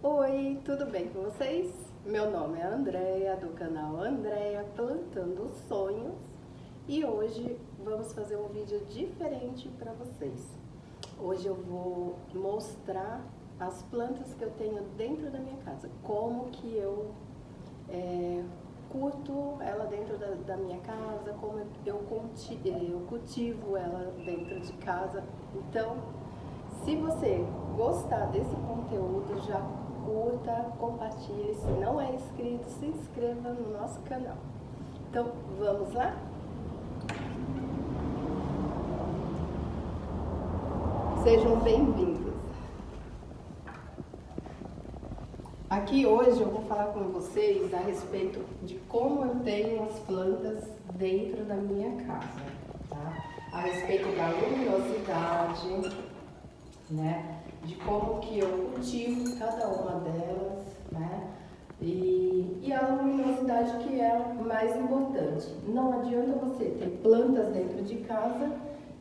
Oi, tudo bem com vocês? Meu nome é Andréia, do canal Andréia Plantando Sonhos, e hoje vamos fazer um vídeo diferente para vocês. Hoje eu vou mostrar as plantas que eu tenho dentro da minha casa, como que eu curto ela dentro da minha casa, como eu cultivo ela dentro de casa. Então, se você gostar desse conteúdo, já curta, compartilhe. Se não é inscrito, se inscreva no nosso canal. Então, vamos lá? Sejam bem-vindos. Aqui hoje eu vou falar com vocês a respeito de como eu tenho as plantas dentro da minha casa, tá? A respeito da luminosidade, né? De como que eu cultivo cada uma delas, né? E a luminosidade que é a mais importante. Não adianta você ter plantas dentro de casa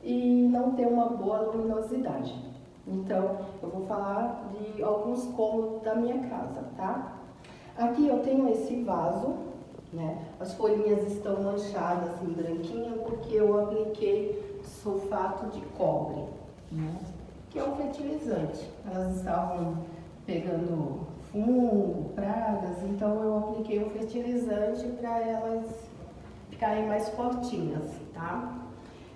e não ter uma boa luminosidade. Então, eu vou falar de alguns cômodos da minha casa, tá? Aqui eu tenho esse vaso, né? As folhinhas estão manchadas, assim, branquinha, porque eu apliquei sulfato de cobre, né? Que é um fertilizante. Elas estavam pegando fungo, pragas, então eu apliquei um fertilizante para elas ficarem mais fortinhas, tá?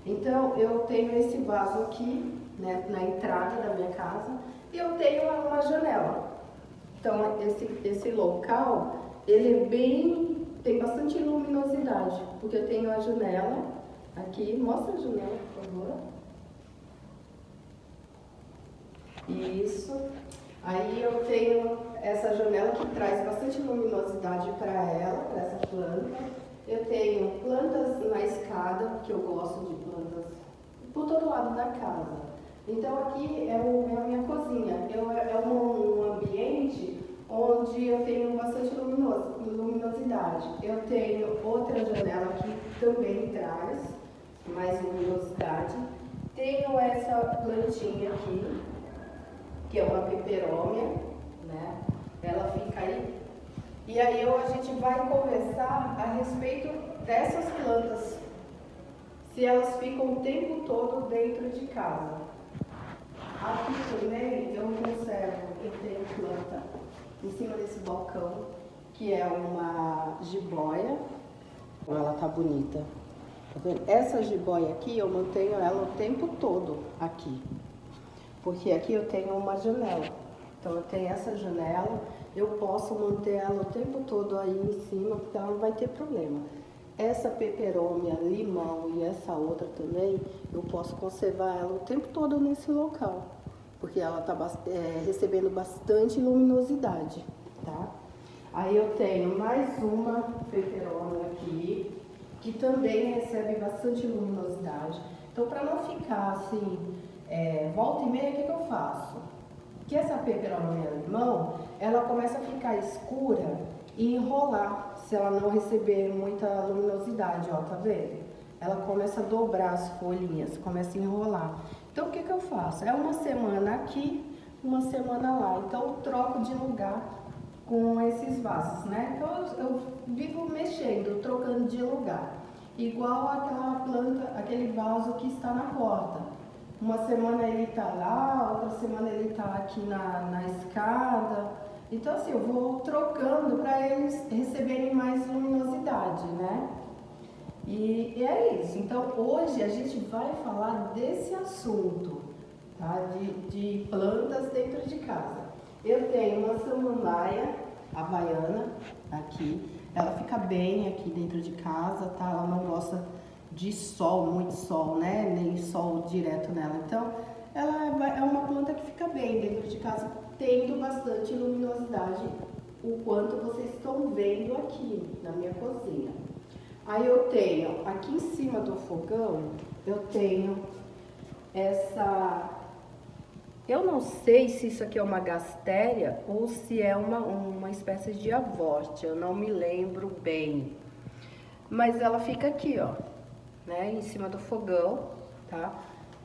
Então eu tenho esse vaso aqui, né, na entrada da minha casa, e eu tenho uma janela. Então esse local, ele é tem bastante luminosidade, porque eu tenho a janela aqui. Mostra a janela, por favor. Isso. Aí eu tenho essa janela que traz bastante luminosidade para ela, para essa planta. Eu tenho plantas na escada, que eu gosto de plantas por todo lado da casa. Então aqui é a minha cozinha. É um ambiente onde eu tenho bastante luminosidade. Eu tenho outra janela que também traz mais luminosidade. Tenho essa plantinha aqui, que é uma peperômia, né? Ela fica aí. E aí a gente vai conversar a respeito dessas plantas, se elas ficam o tempo todo dentro de casa. Aqui também eu tenho planta em cima desse balcão, que é uma jiboia. Ela tá bonita. Tá vendo? Essa jiboia aqui eu mantenho ela o tempo todo aqui. Porque aqui eu tenho uma janela, então eu tenho essa janela, eu posso manter ela o tempo todo aí em cima, porque ela não vai ter problema. Essa peperômia, limão e essa outra também, eu posso conservar ela o tempo todo nesse local, porque ela está recebendo bastante luminosidade, tá? Aí eu tenho mais uma peperômia aqui, que também recebe bastante luminosidade. Então, para não ficar assim, volta e meia, o que eu faço? Que essa peperômia limão, ela começa a ficar escura e enrolar, se ela não receber muita luminosidade, ó, tá vendo? Ela começa a dobrar as folhinhas, começa a enrolar. Então, o que eu faço? É uma semana aqui, uma semana lá. Então, eu troco de lugar com esses vasos, né? Então, eu vivo mexendo, trocando de lugar. Igual aquela planta, aquele vaso que está na porta. Uma semana ele tá lá, outra semana ele tá aqui na escada. Então assim, eu vou trocando para eles receberem mais luminosidade, né? E é isso. Então hoje a gente vai falar desse assunto, tá? De plantas dentro de casa. Eu tenho uma samambaia havaiana aqui. Ela fica bem aqui dentro de casa, tá? Ela não gosta de sol, muito sol, né? Nem sol direto nela. Então, ela é uma planta que fica bem dentro de casa, tendo bastante luminosidade, o quanto vocês estão vendo aqui na minha cozinha. Aí eu tenho, aqui em cima do fogão, eu tenho essa... Eu não sei se isso aqui é uma gastéria ou se é uma espécie de avorte, eu não me lembro bem. Mas ela fica aqui, ó, né, em cima do fogão, tá?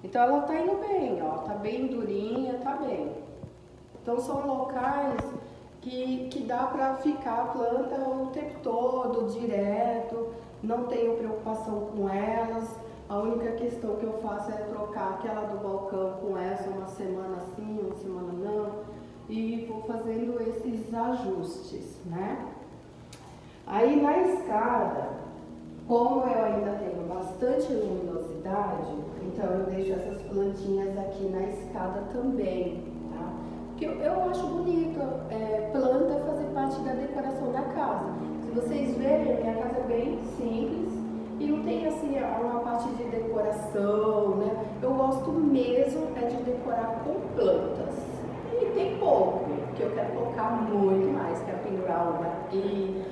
Então ela tá indo bem, ó, tá bem durinha, tá bem. Então são locais que dá para ficar a planta o tempo todo, direto, não tenho preocupação com elas. A única questão que eu faço é trocar aquela do balcão com essa, uma semana sim, uma semana não, e vou fazendo esses ajustes, né? Aí na escada, como eu ainda tenho bastante luminosidade, então eu deixo essas plantinhas aqui na escada também, tá? Porque eu acho bonito planta fazer parte da decoração da casa. Se vocês verem, minha casa é bem simples e não tem assim uma parte de decoração, né? Eu gosto mesmo de decorar com plantas. E tem pouco, que eu quero colocar muito mais, quero pendurar uma aqui,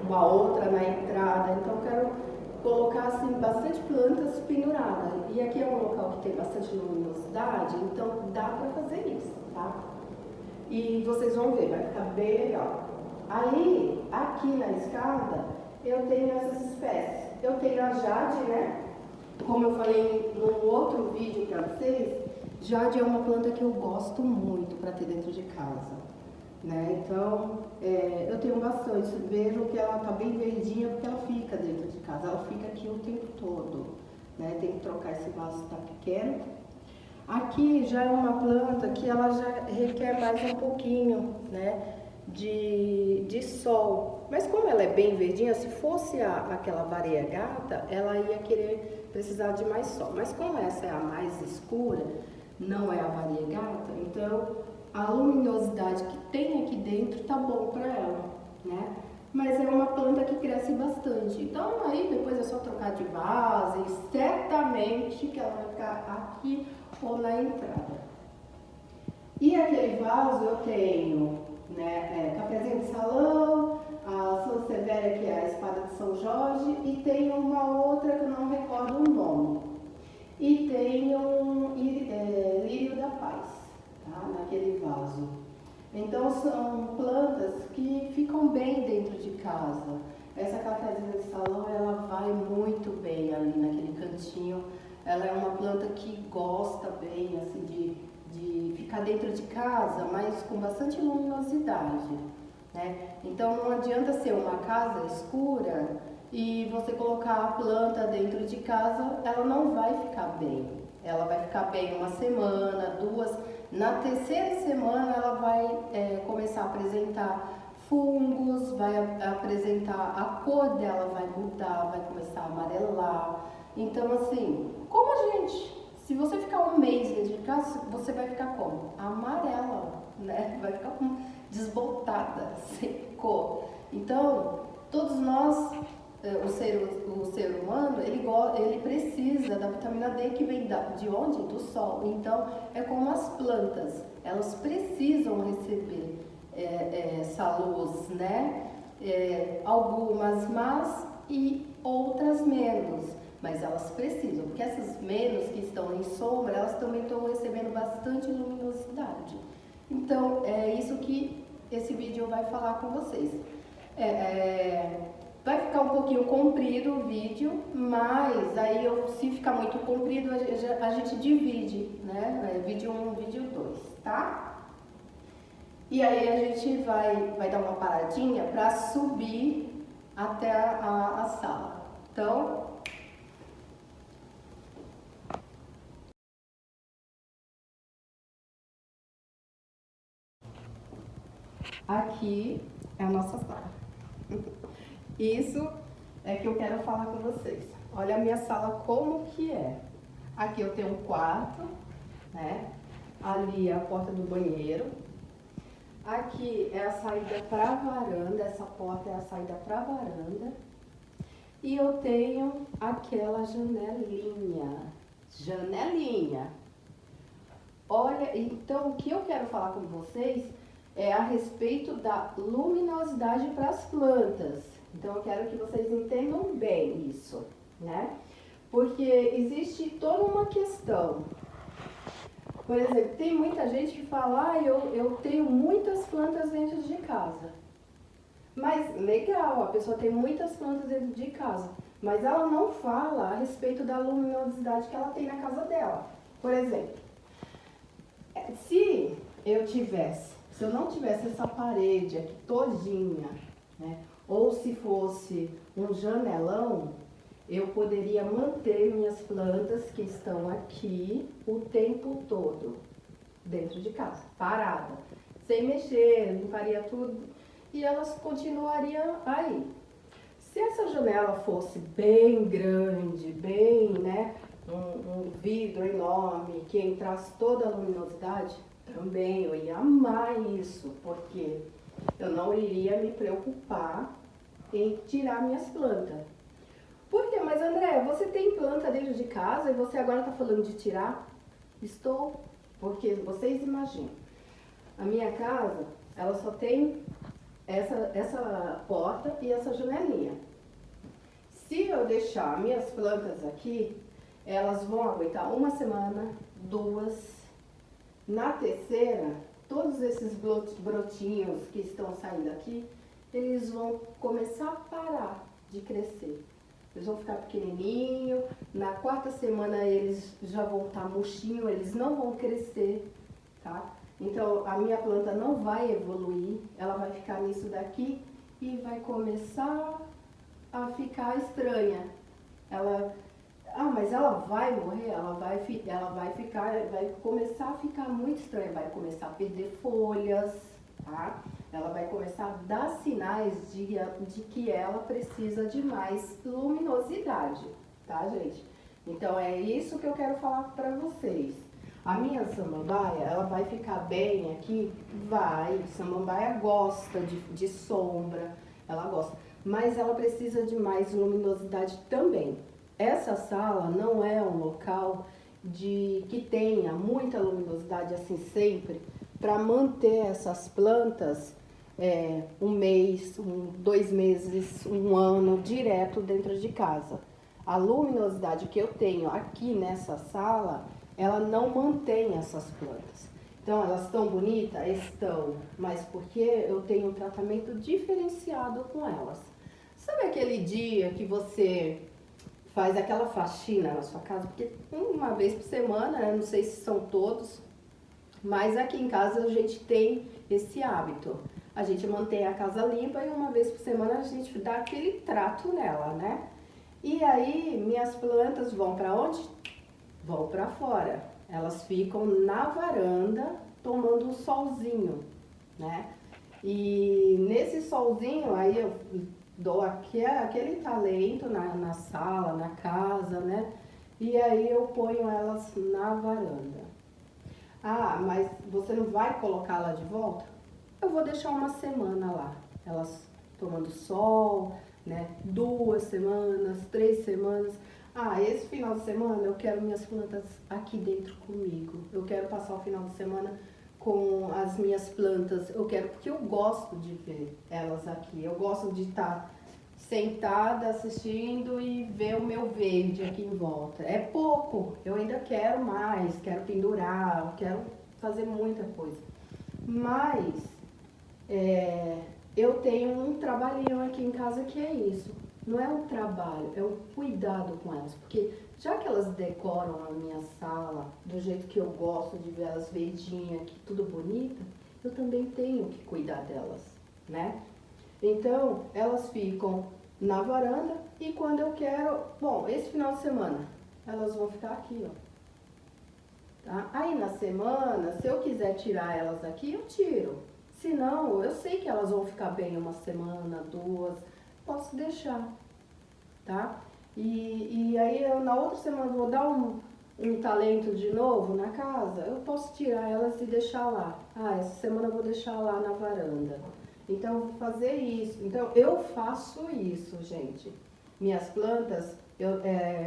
uma outra na entrada, então eu quero colocar assim bastante plantas penduradas. E aqui é um local que tem bastante luminosidade, então dá para fazer isso, tá? E vocês vão ver, vai ficar bem legal. Aí, aqui na escada, eu tenho essas espécies. Eu tenho a jade, né? Como eu falei num outro vídeo para vocês, jade é uma planta que eu gosto muito para ter dentro de casa, né? Então, eu tenho bastante. Vejam que ela tá bem verdinha porque ela fica dentro de casa, ela fica aqui o tempo todo, né? Tem que trocar esse vaso, tá pequeno. Aqui já é uma planta que ela já requer mais um pouquinho, né, de sol. Mas como ela é bem verdinha, se fosse aquela variegata, ela ia querer precisar de mais sol. Mas como essa é a mais escura, não é a variegata, então a luminosidade que tem aqui dentro tá bom para ela, né? Mas é uma planta que cresce bastante. Então aí depois é só trocar de vaso e certamente que ela vai ficar aqui ou na entrada. E aquele vaso eu tenho, né, cafezinho de salão, a Sansevieria, que é a espada de São Jorge, e tem uma outra que eu não recordo o nome. E tem um lírio da paz, tá, naquele vaso. Então são plantas que ficam bem dentro de casa. Essa cafezinha de salão, ela vai muito bem ali naquele cantinho. Ela é uma planta que gosta bem assim de ficar dentro de casa, mas com bastante luminosidade, né? Então não adianta ser uma casa escura e você colocar a planta dentro de casa, ela não vai ficar bem. Ela vai ficar bem uma semana, duas. Na terceira semana ela vai começar a apresentar fungos, vai apresentar, a cor dela vai mudar, vai começar a amarelar. Então assim, como a gente, se você ficar um mês dentro de casa, você vai ficar como? Amarela, né? Vai ficar desbotada, sem cor. Então, todos nós, o ser humano, ele precisa da vitamina D que vem de onde? Do sol. Então, é como as plantas, elas precisam receber essa luz, né? Algumas mais e outras menos, mas elas precisam, porque essas menos que estão em sombra, elas também estão recebendo bastante luminosidade. Então, é isso que esse vídeo vai falar com vocês. Vai ficar um pouquinho comprido o vídeo, mas aí se ficar muito comprido, a gente divide, né? Vídeo 1, vídeo 2, tá? E aí a gente vai dar uma paradinha para subir até a sala. Então, aqui é a nossa sala. Isso é que eu quero falar com vocês. Olha a minha sala como que é. Aqui eu tenho um quarto, né? Ali é a porta do banheiro. Aqui é a saída para a varanda, essa porta é a saída para a varanda. E eu tenho aquela janelinha. Olha, então o que eu quero falar com vocês é a respeito da luminosidade para as plantas. Então eu quero que vocês entendam bem isso, né? Porque existe toda uma questão. Por exemplo, tem muita gente que fala, eu tenho muitas plantas dentro de casa. Mas legal, a pessoa tem muitas plantas dentro de casa, mas ela não fala a respeito da luminosidade que ela tem na casa dela. Por exemplo, se eu tivesse se eu não tivesse essa parede aqui todinha, né? Ou se fosse um janelão, eu poderia manter minhas plantas que estão aqui o tempo todo, dentro de casa, parada, sem mexer, limparia tudo e elas continuariam aí. Se essa janela fosse bem grande, bem, né, um vidro enorme, que entrasse toda a luminosidade, também eu ia amar isso, porque eu não iria me preocupar em tirar minhas plantas. Por quê? Mas André, você tem planta dentro de casa e você agora está falando de tirar? Estou, porque vocês imaginam, a minha casa, ela só tem essa porta e essa janelinha. Se eu deixar minhas plantas aqui, elas vão aguentar uma semana, duas. Na terceira, todos esses brotinhos que estão saindo aqui, eles vão começar a parar de crescer. Eles vão ficar pequenininho, na quarta semana eles já vão estar murchinhos, eles não vão crescer, tá? Então a minha planta não vai evoluir, ela vai ficar nisso daqui e vai começar a ficar estranha. Mas ela vai morrer, vai começar a ficar muito estranha, vai começar a perder folhas, tá? Ela vai começar a dar sinais de que ela precisa de mais luminosidade, tá, gente? Então é isso que eu quero falar para vocês. A minha samambaia, ela vai ficar bem aqui? Vai. Samambaia gosta de sombra, ela gosta. Mas ela precisa de mais luminosidade também. Essa sala não é um local que tenha muita luminosidade assim sempre, para manter essas plantas um mês, 2 meses, um ano direto dentro de casa. A luminosidade que eu tenho aqui nessa sala, ela não mantém essas plantas. Então, elas estão bonitas? Estão, mas porque eu tenho um tratamento diferenciado com elas. Sabe aquele dia que você faz aquela faxina na sua casa? Porque uma vez por semana, né? Não sei se são todos, mas aqui em casa a gente tem esse hábito. A gente mantém a casa limpa e uma vez por semana a gente dá aquele trato nela, né? E aí, minhas plantas vão para onde? Vão para fora. Elas ficam na varanda tomando um solzinho, né? E nesse solzinho, aí eu dou aquele talento na sala, na casa, né? E aí eu ponho elas na varanda. Ah, mas você não vai colocá-la de volta? Eu vou deixar uma semana lá, elas tomando sol, né? 2 semanas, 3 semanas. Ah, esse final de semana eu quero minhas plantas aqui dentro comigo. Eu quero passar o final de semana com as minhas plantas. Eu quero, porque eu gosto de ver elas aqui. Eu gosto de estar sentada assistindo e ver o meu verde aqui em volta. É pouco, eu ainda quero mais, quero pendurar, quero fazer muita coisa. Mas eu tenho um trabalhinho aqui em casa que é isso. Não é um trabalho, é um cuidado com elas. Porque já que elas decoram a minha sala do jeito que eu gosto de ver elas verdinhas aqui, tudo bonita, eu também tenho que cuidar delas, né? Então, elas ficam na varanda e quando eu quero... Bom, esse final de semana, elas vão ficar aqui, ó. Tá? Aí na semana, se eu quiser tirar elas aqui, eu tiro. Se não, eu sei que elas vão ficar bem uma semana, 2, posso deixar, tá? E aí eu, na outra semana vou dar um talento de novo na casa, eu posso tirar elas e deixar lá. Ah, essa semana eu vou deixar lá na varanda. Então eu vou fazer isso. Então eu faço isso, gente. Minhas plantas,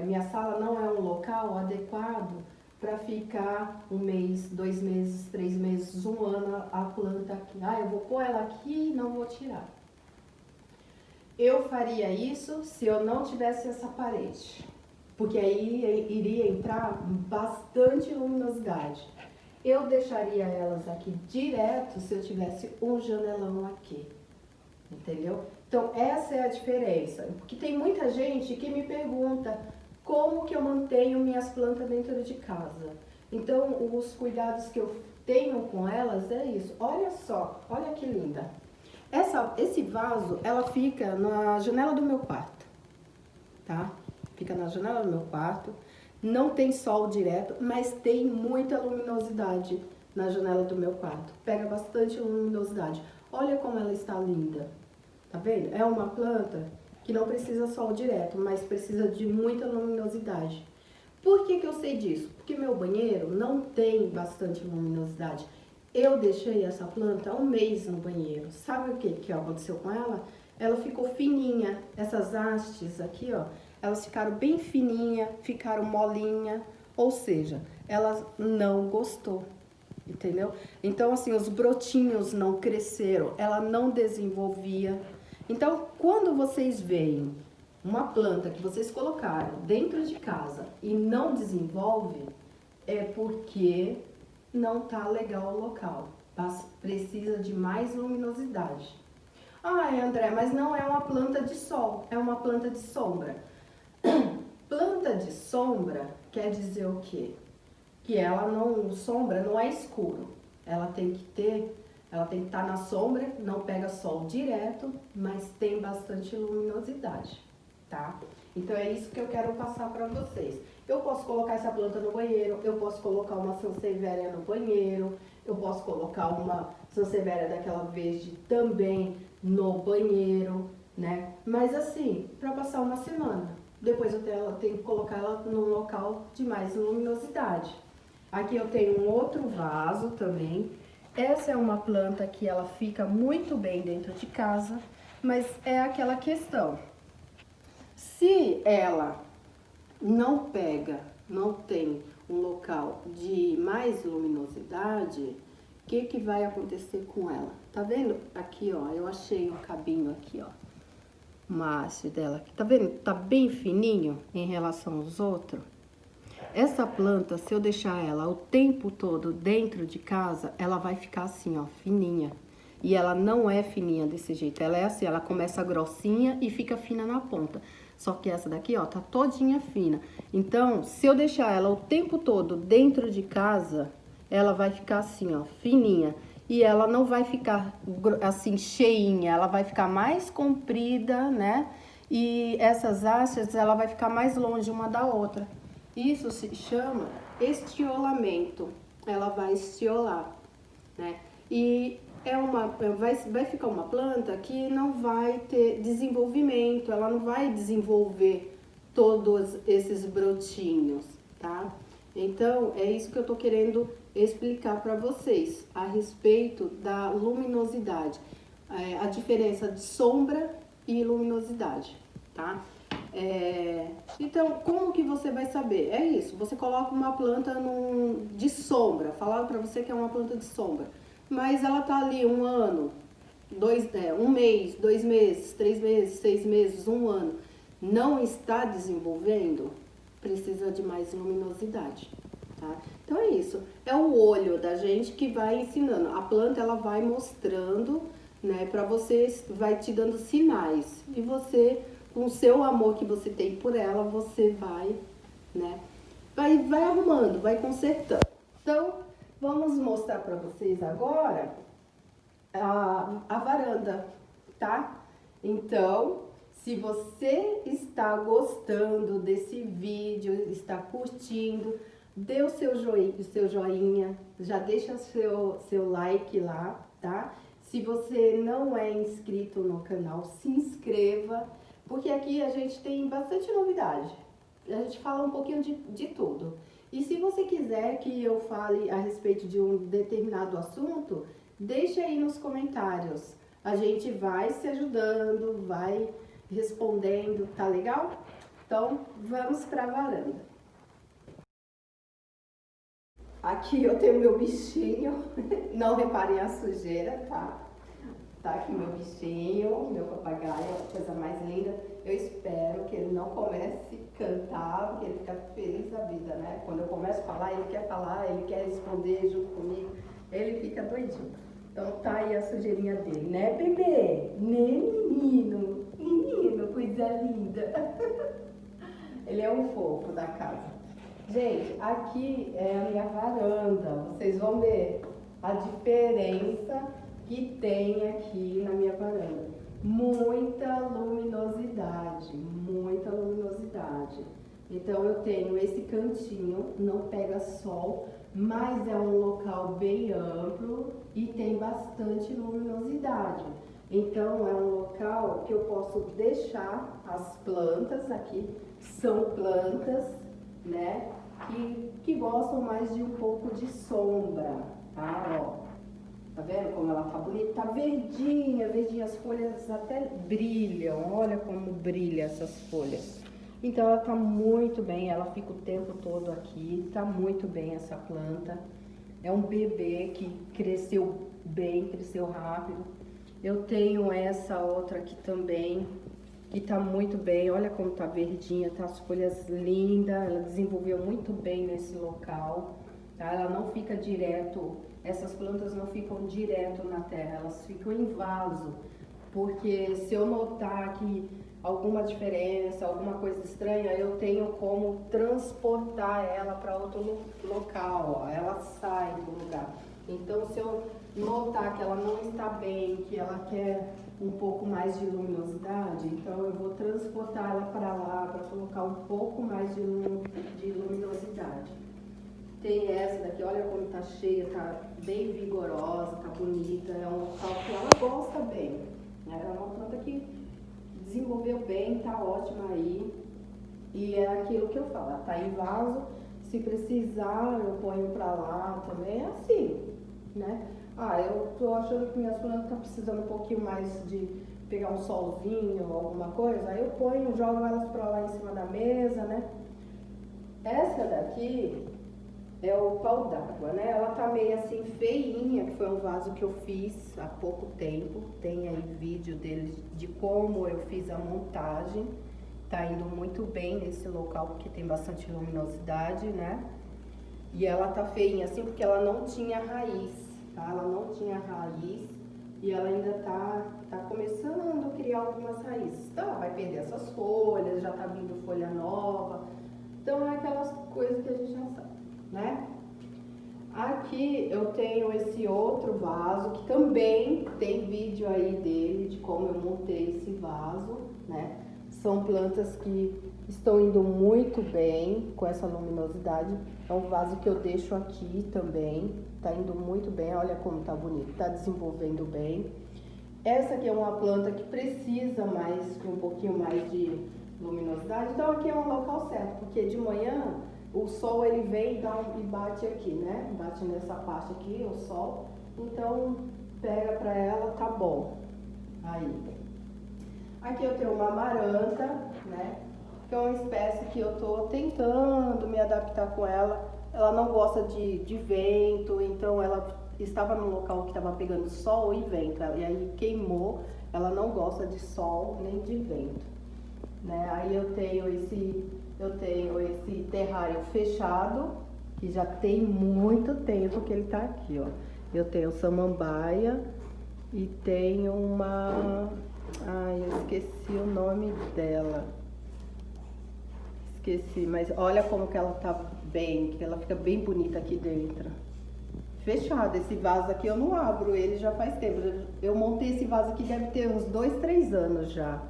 minha sala não é um local adequado para ficar 1 mês, 2 meses, 3 meses, 1 ano a planta aqui. Ah, eu vou pôr ela aqui e não vou tirar. Eu faria isso se eu não tivesse essa parede, porque aí iria entrar bastante luminosidade. Eu deixaria elas aqui direto se eu tivesse um janelão aqui, entendeu? Então essa é a diferença, porque tem muita gente que me pergunta como que eu mantenho minhas plantas dentro de casa. Então os cuidados que eu tenho com elas é isso. Olha só, olha que linda. Esse vaso, ela fica na janela do meu quarto, tá? Fica na janela do meu quarto. Não tem sol direto, mas tem muita luminosidade na janela do meu quarto. Pega bastante luminosidade. Olha como ela está linda. Tá vendo? É uma planta que não precisa sol direto, mas precisa de muita luminosidade. Por que que eu sei disso? Porque meu banheiro não tem bastante luminosidade. Eu deixei essa planta 1 mês no banheiro. Sabe o que aconteceu com ela? Ela ficou fininha. Essas hastes aqui, ó, elas ficaram bem fininha, ficaram molinha. Ou seja, ela não gostou, entendeu? Então, assim, os brotinhos não cresceram, ela não desenvolvia. Então, quando vocês veem uma planta que vocês colocaram dentro de casa e não desenvolve, é porque não tá legal o local, precisa de mais luminosidade. Ah, André, mas não é uma planta de sol, é uma planta de sombra. Planta de sombra quer dizer o quê? Que ela não, sombra não é escuro, ela tem que estar na sombra, não pega sol direto, mas tem bastante luminosidade, tá? Então é isso que eu quero passar para vocês. Eu posso colocar essa planta no banheiro, eu posso colocar uma sansevieria no banheiro, eu posso colocar uma sansevieria daquela verde também no banheiro, né? Mas assim, para passar uma semana. Depois eu tenho que colocar ela num local de mais luminosidade. Aqui eu tenho um outro vaso também. Essa é uma planta que ela fica muito bem dentro de casa, mas é aquela questão. Se ela não pega, não tem um local de mais luminosidade, o que vai acontecer com ela? Tá vendo? Aqui, ó, eu achei um cabinho aqui, ó. Uma haste dela aqui. Tá vendo? Tá bem fininho em relação aos outros. Essa planta, se eu deixar ela o tempo todo dentro de casa, ela vai ficar assim, ó, fininha. E ela não é fininha desse jeito. Ela é assim, ela começa grossinha e fica fina na ponta. Só que essa daqui, ó, tá todinha fina. Então, se eu deixar ela o tempo todo dentro de casa, ela vai ficar assim, ó, fininha. E ela não vai ficar assim, cheinha. Ela vai ficar mais comprida, né? E essas hastes, ela vai ficar mais longe uma da outra. Isso se chama estiolamento. Ela vai estiolar, né? E vai ficar uma planta que não vai ter desenvolvimento, ela não vai desenvolver todos esses brotinhos, tá? Então, é isso que eu tô querendo explicar para vocês a respeito da luminosidade, a diferença de sombra e luminosidade, tá? Então, como que você vai saber? É isso, você coloca uma planta de sombra, falaram para você que é uma planta de sombra, mas ela tá ali 1 ano, 1 mês, 2 meses, 3 meses, 6 meses, 1 ano, não está desenvolvendo, precisa de mais luminosidade, tá? Então é isso, é o olho da gente que vai ensinando, a planta ela vai mostrando, né, para vocês, vai te dando sinais, e você, com o seu amor que você tem por ela, você vai, né, vai arrumando, vai consertando. Então, vamos mostrar para vocês agora a varanda, tá? Então, se você está gostando desse vídeo, está curtindo, dê o seu joinha, já deixa seu like lá, tá? Se você não é inscrito no canal, se inscreva, porque aqui a gente tem bastante novidade. A gente fala um pouquinho de tudo. E se você quiser que eu fale a respeito de um determinado assunto, deixa aí nos comentários. A gente vai se ajudando, vai respondendo, tá legal? Então, vamos para a varanda. Aqui eu tenho meu bichinho, não reparem a sujeira, tá? Tá aqui meu bichinho, meu papagaio, a coisa mais linda. Eu espero que ele não comece a cantar, porque ele fica feliz da vida, né? Quando eu começo a falar, ele quer responder junto comigo, ele fica doidinho. Então tá aí a sujeirinha dele, né, bebê? Né, menino? Menino, coisa linda. Ele é um fofo da casa. Gente, aqui é a minha varanda, vocês vão ver. a diferença que tem aqui na minha varanda. Muita luminosidade, muita luminosidade. Então eu tenho esse cantinho, não pega sol, mas é um local bem amplo e tem bastante luminosidade. Então é um local que eu posso deixar as plantas aqui, são plantas, né, que gostam mais de um pouco de sombra, tá? Ó, tá vendo como ela tá bonita? Tá verdinha, verdinha, as folhas até brilham, olha como brilha essas folhas. Então ela tá muito bem, ela fica o tempo todo aqui, tá muito bem essa planta. É um bebê que cresceu bem, cresceu rápido. Eu tenho essa outra aqui também, que tá muito bem, olha como tá verdinha, tá as folhas lindas, ela desenvolveu muito bem nesse local, tá? Ela não fica direto, essas plantas não ficam direto na terra, elas ficam em vaso, porque se eu notar que alguma diferença, alguma coisa estranha, eu tenho como transportar ela para outro local, ó, ela sai do lugar. Então, se eu notar que ela não está bem, que ela quer um pouco mais de luminosidade, então eu vou transportar ela para lá, para colocar um pouco mais de luminosidade. Tem essa daqui, olha como tá cheia, tá bem vigorosa, tá bonita, é um local que ela gosta bem, né? É uma planta que desenvolveu bem, tá ótima aí. E é aquilo que eu falo, ela tá em vaso, se precisar eu ponho pra lá também, é assim, né? Ah, eu tô achando que minhas plantas estão precisando um pouquinho mais de pegar um solzinho ou alguma coisa, aí eu ponho, jogo elas pra lá em cima da mesa, né? Essa daqui é o pau d'água, né? Ela tá meio assim feinha, que foi um vaso que eu fiz há pouco tempo. Tem aí vídeo dele de como eu fiz a montagem. Tá indo muito bem nesse local porque tem bastante luminosidade, né? E ela tá feinha assim porque ela não tinha raiz, tá? Ela não tinha raiz e ela ainda tá começando a criar algumas raízes. Então ela vai perder essas folhas, já tá vindo folha nova. Então é aquelas coisas que a gente já sabe, né? Aqui eu tenho esse outro vaso que também tem vídeo aí dele, de como eu montei esse vaso, né? São plantas que estão indo muito bem com essa luminosidade. É um vaso que eu deixo aqui também, tá indo muito bem, olha como tá bonito, tá desenvolvendo bem. Essa aqui é uma planta que precisa mais, um pouquinho mais de luminosidade, então aqui é um local certo, porque de manhã o sol ele vem e bate aqui, né? Bate nessa parte aqui, o sol. Então pega pra ela, tá bom. Aí. Aqui eu tenho uma amaranta, né? Que é uma espécie que eu tô tentando me adaptar com ela. Ela não gosta de vento, então ela estava num local que estava pegando sol e vento. E aí queimou. Ela não gosta de sol nem de vento, né? Aí eu tenho esse terrário fechado, que já tem muito tempo que ele tá aqui, ó. Eu tenho samambaia e tenho uma... Ai, eu esqueci o nome dela. Esqueci, mas olha como que ela tá bem, que ela fica bem bonita aqui dentro. Fechado, esse vaso aqui eu não abro, ele já faz tempo. Eu montei esse vaso aqui, deve ter uns 2, 3 anos já,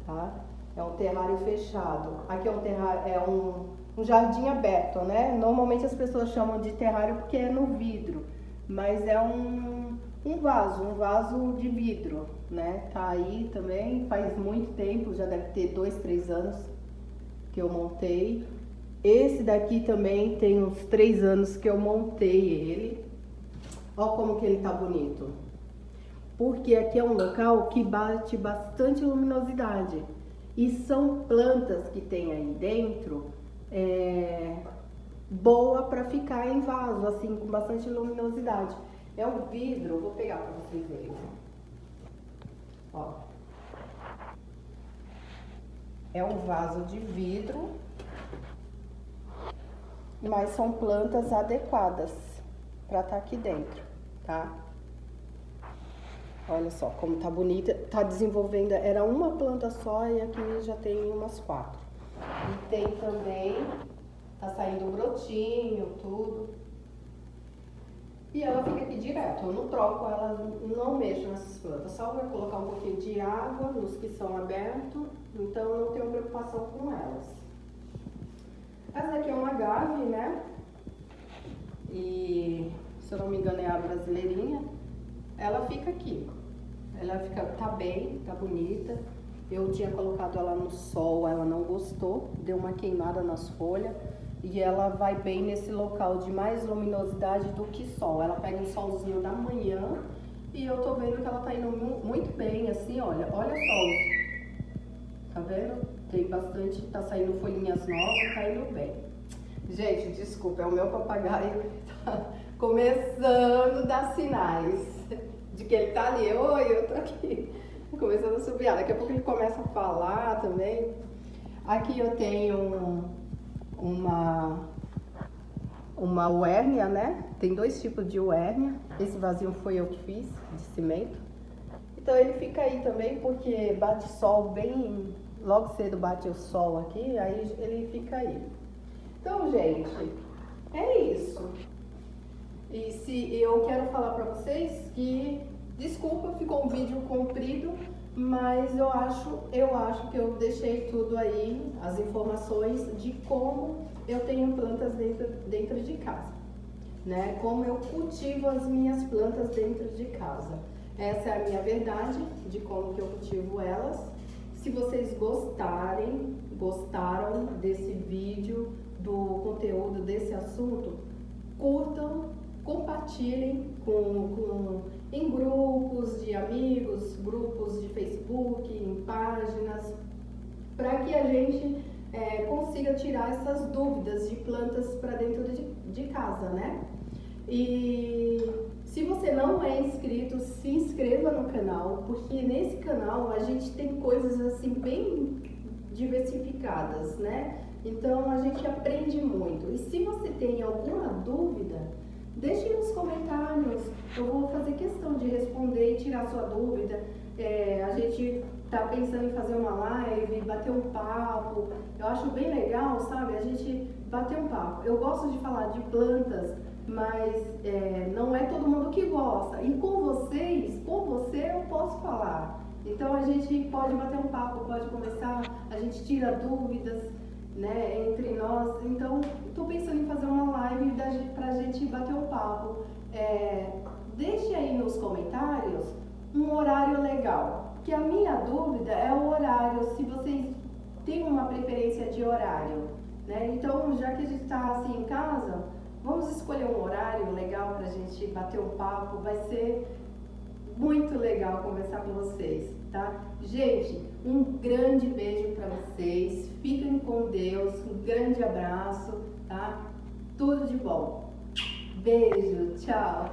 tá? É um terrário fechado. Aqui é um terrário, é um jardim aberto, né? Normalmente as pessoas chamam de terrário porque é no vidro, mas é um vaso de vidro, né? Tá aí também, faz muito tempo, já deve ter 2, 3 anos que eu montei. Esse daqui também tem uns 3 anos que eu montei ele. Olha como que ele tá bonito. Porque aqui é um local que bate bastante luminosidade. E são plantas que tem aí dentro, boa para ficar em vaso, assim, com bastante luminosidade. É um vidro, vou pegar para vocês verem. Ó. É um vaso de vidro, mas são plantas adequadas para estar aqui dentro, tá? Olha só como tá bonita, tá desenvolvendo, era uma planta só e aqui já tem umas 4. E tem também, tá saindo um brotinho, tudo. E ela fica aqui direto, eu não troco ela, não mexo nessas plantas, só vou colocar um pouquinho de água nos que são abertos, então eu não tenho preocupação com elas. Essa daqui é uma agave, né? E se eu não me engano é a brasileirinha. Ela fica aqui, tá bem, tá bonita. Eu tinha colocado ela no sol, ela não gostou, deu uma queimada nas folhas. E ela vai bem nesse local de mais luminosidade do que sol. Ela pega um solzinho da manhã e eu tô vendo que ela tá indo muito bem, assim, olha só. Tá vendo? Tem bastante, tá saindo folhinhas novas, tá indo bem. Gente, desculpa, é o meu papagaio que tá começando a dar sinais de que ele tá ali. Oi, eu tô aqui. Começando a subir. Daqui a pouco ele começa a falar também. Aqui eu tenho uma uérnia, né? Tem dois tipos de uérnia. Esse vasinho foi eu que fiz, de cimento. Então ele fica aí também porque bate sol bem, logo cedo bate o sol aqui, aí ele fica aí. Então, gente, é isso. E se eu quero falar pra vocês que, desculpa, ficou um vídeo comprido, mas eu acho que eu deixei tudo aí, as informações de como eu tenho plantas dentro de casa, né? Como eu cultivo as minhas plantas dentro de casa. Essa é a minha verdade de como que eu cultivo elas. Se vocês gostaram desse vídeo, do conteúdo desse assunto, curtam, compartilhem em grupos de amigos, grupos de Facebook, em páginas, para que a gente consiga tirar essas dúvidas de plantas para dentro de casa, né? E se você não é inscrito, se inscreva no canal, porque nesse canal a gente tem coisas assim bem diversificadas, né? Então a gente aprende muito. E se você tem alguma dúvida, deixe nos comentários, eu vou fazer questão de responder e tirar sua dúvida. A gente tá pensando em fazer uma live, bater um papo. Eu acho bem legal, sabe? A gente bater um papo. Eu gosto de falar de plantas, mas não é todo mundo que gosta. E com você eu posso falar. Então a gente pode bater um papo, pode conversar, a gente tira dúvidas, né, entre nós. Então, estou pensando em fazer uma live pra gente bater um papo. Deixe aí nos comentários um horário legal, que a minha dúvida é o horário, se vocês têm uma preferência de horário, né? Então, já que a gente está assim em casa, vamos escolher um horário legal pra gente bater um papo. Vai ser muito legal conversar com vocês, tá? Gente, um grande beijo para vocês, fiquem com Deus, um grande abraço, tá? Tudo de bom. Beijo, tchau!